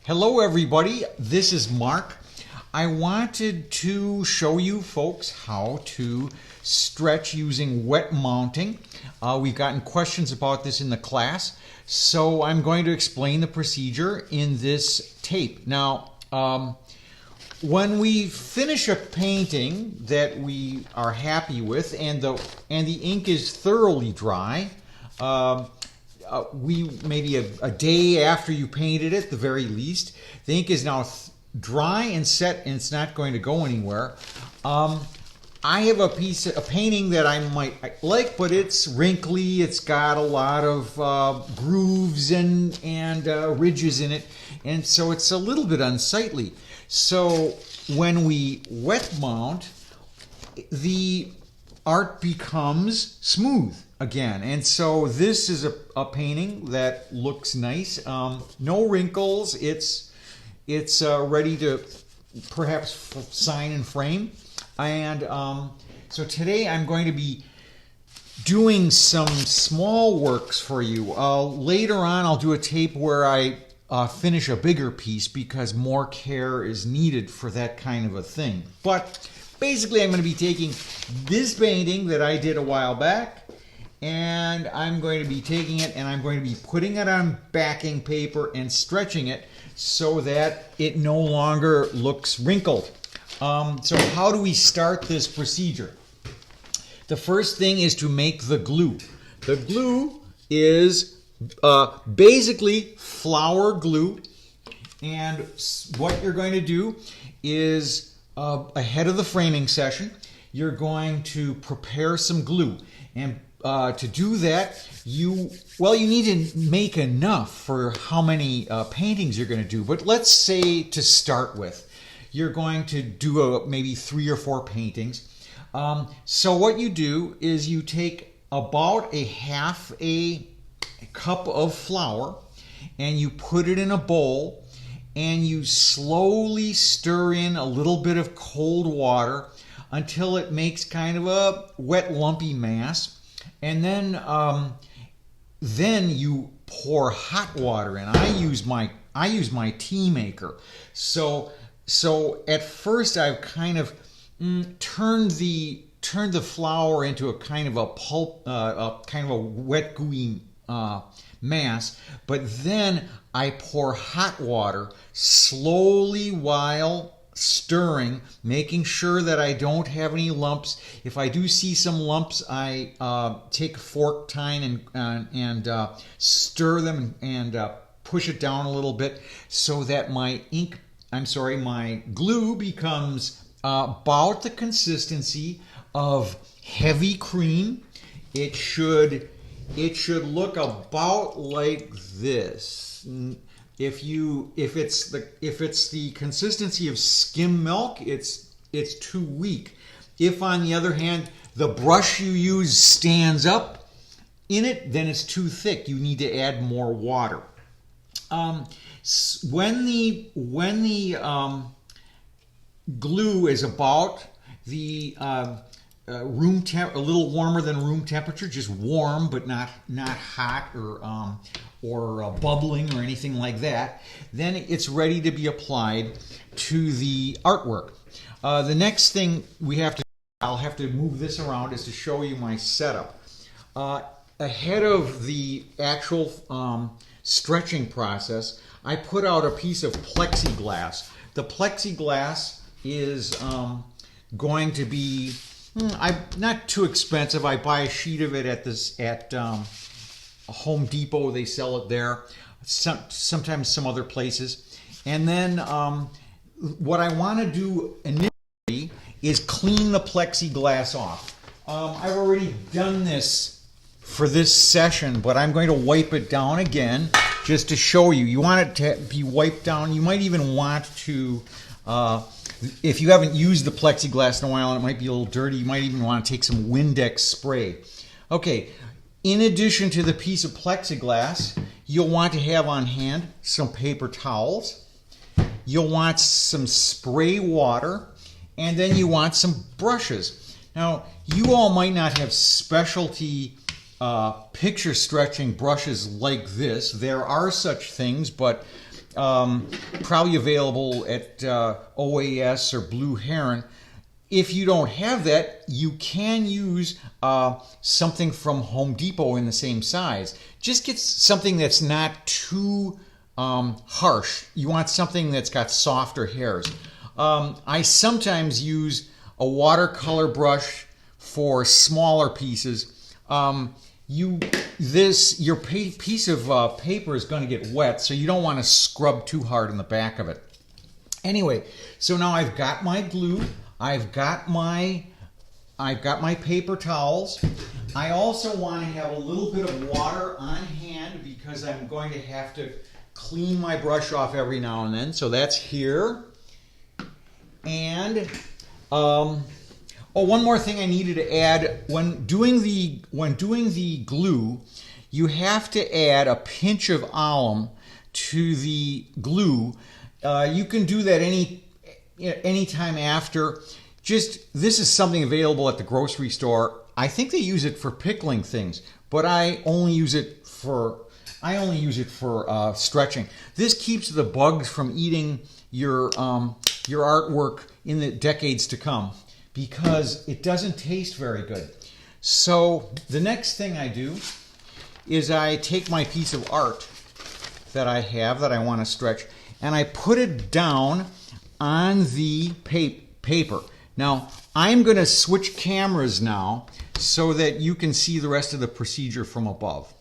Hello everybody, this is Mark. I wanted to show you folks how to stretch using wet mounting. We've gotten questions about this in the class, so I'm going to explain the procedure in this tape. Now, when we finish a painting that we are happy with and the ink is thoroughly dry, maybe a day after you painted it, the very least, the ink is now dry and set, and it's not going to go anywhere. I have a painting that I might like, but it's wrinkly. It's got a lot of grooves and ridges in it, and so it's a little bit unsightly. So when we wet mount, the art becomes smooth again, and so this is a painting that looks nice. No wrinkles. It's ready to perhaps sign and frame. And so today I'm going to be doing some small works for you. Later on I'll do a tape where I finish a bigger piece because more care is needed for that kind of a thing. But basically I'm going to be taking this painting that I did a while back, and I'm going to be taking it and I'm going to be putting it on backing paper and stretching it so that it no longer looks wrinkled. So how do we start this procedure? The first thing is to make the glue. The glue is basically flour glue, and what you're going to do is ahead of the framing session, you're going to prepare some glue, and to do that, you need to make enough for how many paintings you're going to do. But let's say to start with, you're going to do maybe 3 or 4 paintings. So what you do is you take about a half a cup of flour and you put it in a bowl and you slowly stir in a little bit of cold water until it makes kind of a wet lumpy mass. And then you pour hot water in. I use my tea maker. So at first I've kind of turned the flour into a kind of a pulp, kind of a wet gooey mass. But then I pour hot water slowly while stirring, making sure that I don't have any lumps. If I do see some lumps, I take a fork tine and stir them and push it down a little bit so that my glue becomes about the consistency of heavy cream. It should look about like this. If it's the consistency of skim milk, it's too weak. If on the other hand the brush you use stands up in it, then it's too thick. You need to add more water. When the glue is about the room temp, a little warmer than room temperature, just warm but not hot or bubbling or anything like that, then it's ready to be applied to the artwork. The next thing I'll have to move this around, is to show you my setup. Ahead of the actual stretching process, I put out a piece of plexiglass. The plexiglass is going to be not too expensive. I buy a sheet of it at Home Depot. They sell it there. Sometimes some other places. And then what I want to do initially is clean the plexiglass off. I've already done this for this session, but I'm going to wipe it down again just to show you. You want it to be wiped down. You might even want to, if you haven't used the plexiglass in a while and it might be a little dirty, you might even want to take some Windex spray. Okay, in addition to the piece of plexiglass, you'll want to have on hand some paper towels. You'll want some spray water, and then you want some brushes. Now, you all might not have specialty picture stretching brushes like this. There are such things, but probably available at OAS or Blue Heron. If you don't have that, you can use something from Home Depot in the same size. Just get something that's not too harsh. You want something that's got softer hairs. I sometimes use a watercolor brush for smaller pieces. Your piece of paper is going to get wet, so you don't want to scrub too hard in the back of it. Anyway, so now I've got my glue. I've got my paper towels. I also want to have a little bit of water on hand because I'm going to have to clean my brush off every now and then. So that's here. And one more thing I needed to add when doing the glue, you have to add a pinch of alum to the glue. You can do that anytime after. This is something available at the grocery store. I think they use it for pickling things, but I only use it for stretching. This keeps the bugs from eating your artwork in the decades to come because it doesn't taste very good. So the next thing I do is I take my piece of art that I have that I want to stretch and I put it down on the paper. Now, I'm going to switch cameras now so that you can see the rest of the procedure from above.